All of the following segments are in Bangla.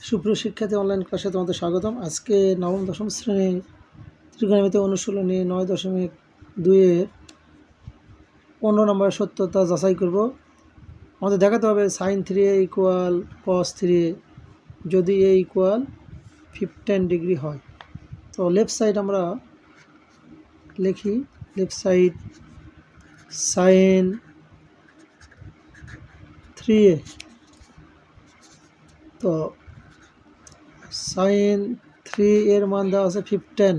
সুপ্রিয় শিক্ষার্থী, অনলাইন ক্লাসে তোমাদের স্বাগতম। আজকে নবম দশম শ্রেণীর ত্রিকোণমিতি অনুশীলনী 9.2-এর 15 নম্বরের সত্যতা যাচাই করব। আমাদের দেখাতে হবে sin 3a equal cos 3a যদি a ইকুয়াল 15 ডিগ্রি হয়। তো লেফট সাইড আমরা লিখি, লেফট সাইড sin 3a। তো sin 3 এর মান দেওয়া আছে 15,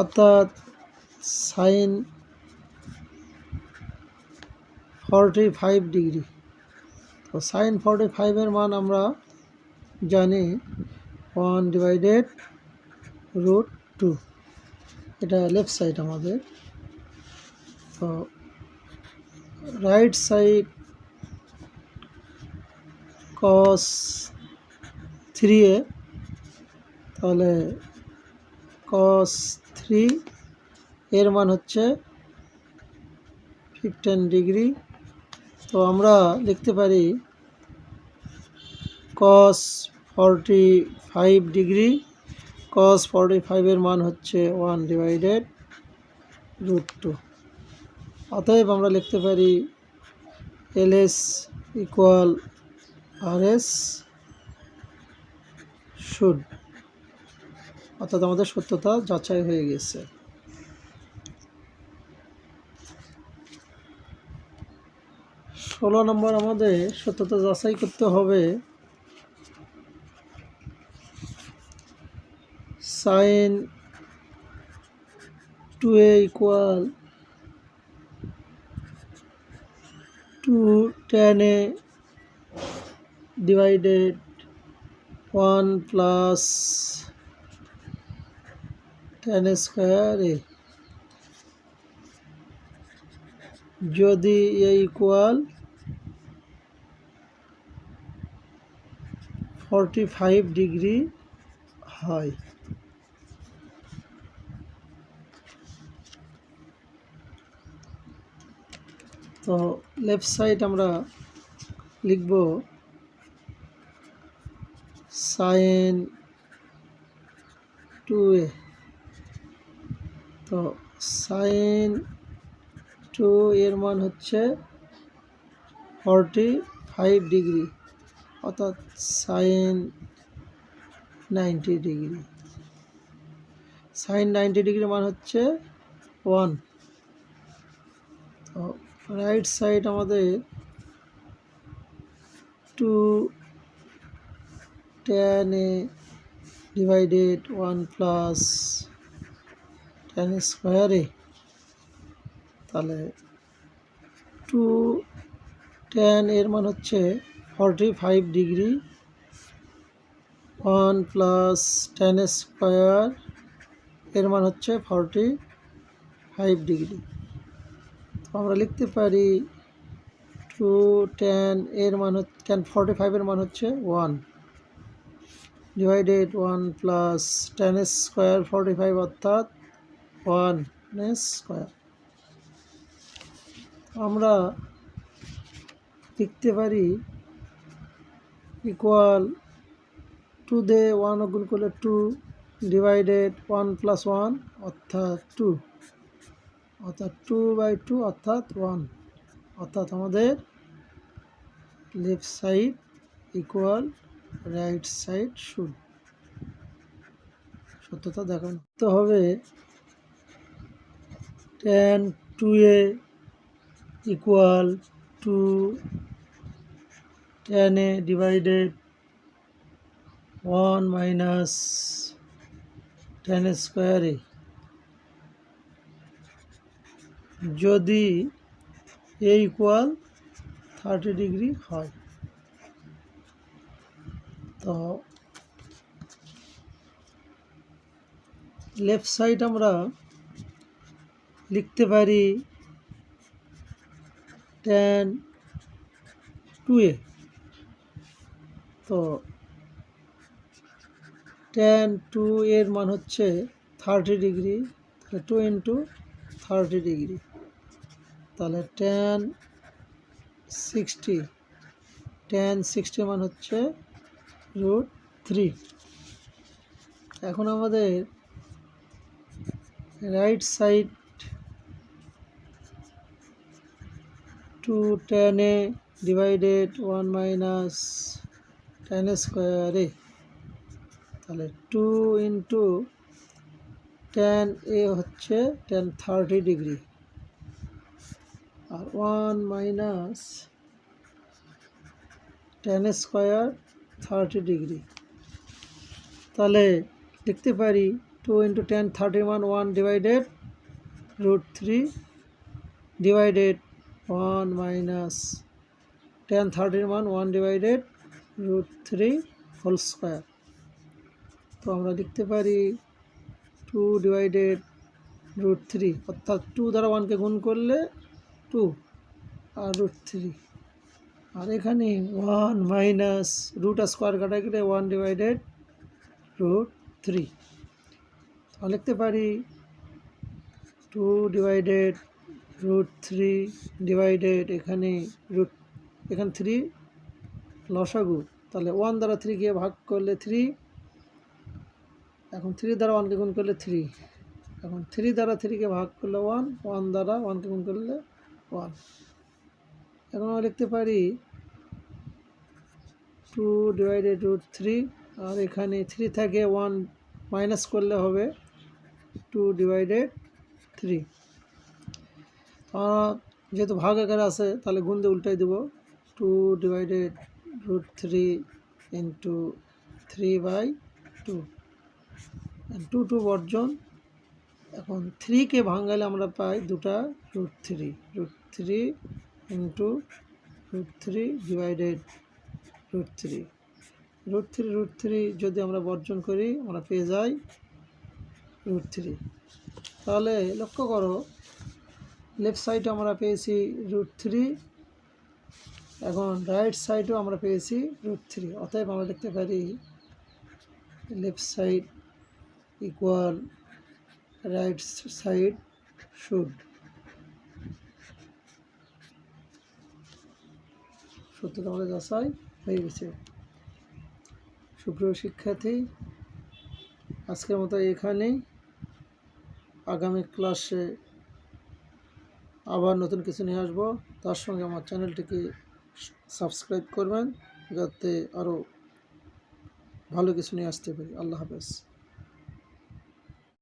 অর্থাৎ sin 45 ডিগ্রি। তো sin 45 এর মান আমরা জানি 1/√2। এটা লেফট সাইড আমাদের। তো রাইট সাইড cos 3a, তাহলে cos 3 এর মান হচ্ছে 15 ডিগ্রি। তো আমরা লিখতে পারি cos 45 ডিগ্রি, cos 45 এর মান হচ্ছে 1/√2। অতএব আমরা লিখতে পারি LS ইকুয়াল RS শুড, অর্থাৎ আমাদের সত্যতা যাচাই হয়ে গেছে। ষোলো নম্বর আমাদের সত্যতা যাচাই করতে হবে sin 2a equal 2 tan a divided 1 plus tan square a যদি a ইকুয়াল 45 ডিগ্রি হয়। তো লেফট সাইড আমরা লিখব sin 2a। তো sin 2 এর মান হচ্ছে 45 ডিগ্রি, অর্থাৎ sin 90 ডিগ্রি। sin 90 ডিগ্রি মান হচ্ছে 1। তো রাইট সাইড আমাদের 2 tan a divided 1 plus tan square a, তাহলে 2 tan এর মান হচ্ছে 45 ডিগ্রি, 1 প্লাস tan স্কোয়ার এর মান হচ্ছে 45 ডিগ্রি। তো আমরা লিখতে পারি 2 tan এর মান হচ্ছে 45 এর মান হচ্ছে 1 ডিভাইডেড 1 প্লাস tan স্কোয়ার 45 অর্থাৎ 1 স্কোয়ার। আমরা লিখতে পারি ইকুয়াল 2 দিয়ে 1 গুণ করলে 2 ডিভাইডেড 1 প্লাস 1 অর্থাৎ 2, অর্থাৎ 2/2 অর্থাৎ 1, অর্থাৎ আমাদের left side equal right side should. সত্যতা দেখাতে হবে tan 2a equal 2 tan a divided 1 minus tan square a যদি a ইকুয়াল 30 ডিগ্রি হয়। তো লেফট সাইড আমরা লিখতে পারি tan 2a। তো tan 2 এর মান হচ্ছে 30 ডিগ্রি, তাহলে 2 ইন্টু 30 ডিগ্রি, তাহলে tan 60 মান হচ্ছে √3। এখন আমাদের right side 2tan a divided 1 minus tan a স্কোয়ারে, তাহলে 2 ইন্টু tan a হচ্ছে tan 30 ডিগ্রি, আর 1 minus tan a square 30 degree. তাহলে লিখতে পারি 2 ইন্টু tan 30 মান 1 ডিভাইডেড √3 ডিভাইডেড 1 মাইনাস tan 30 মান 1 ডিভাইডেড √3 হোল স্কোয়ার। তো আমরা লিখতে পারি 2 ডিভাইডেড √3, অর্থাৎ 2 দ্বারা 1কে গুণ করলে 2 আর √3, আর এখানে 1 মাইনাস রুট স্কোয়ার কাটা কেটে 1 ডিভাইডেড √3। তাহলে লিখতে পারি 2 ডিভাইডেড √3 ডিভাইডেড এখানে 3 লসাগু, তাহলে 1 দ্বারা 3কে ভাগ করলে 3, এখন 3 দ্বারা 1কে গুণ করলে 3, এখন 3 দ্বারা 3কে ভাগ করলে 1, 1 দ্বারা 1কে গুণ করলে 1। এখন আমরা লিখতে পারি 2 ডিভাইডেড √3, আর এখানে 3 থেকে 1 মাইনাস করলে হবে 2 ডিভাইডেড 3। যেহেতু ভাগ আকারে আছে তাহলে গুণ দিয়ে উল্টাই দেব, 2 ডিভাইডেড √3 ইন্টু 3/2, 2 বর্জন। এখন 3কে ভাঙালে আমরা পাই 2টা √3 ইন্টু √3 ডিভাইডেড √3 যদি আমরা বর্জন করি আমরা পেয়ে যাই √3। তাহলে লক্ষ্য করো লেফট সাইডে আমরা পেয়েছি √3, এখন রাইট সাইডেও আমরা পেয়েছি √3, অতএব আমরা লিখতে পারি left side equal right side should. সত্যি আমাদের যাচাই হয়ে গেছে। সুপ্রিয় শিক্ষার্থী, আজকের মতো এখানেই। আগামী ক্লাসে আবার নতুন কিছু নিয়ে আসবো, তার সঙ্গে আমার চ্যানেলটিকে সাবস্ক্রাইব করবেন যাতে আরও ভালো কিছু নিয়ে আসতে পারি। আল্লাহ হাফেজ।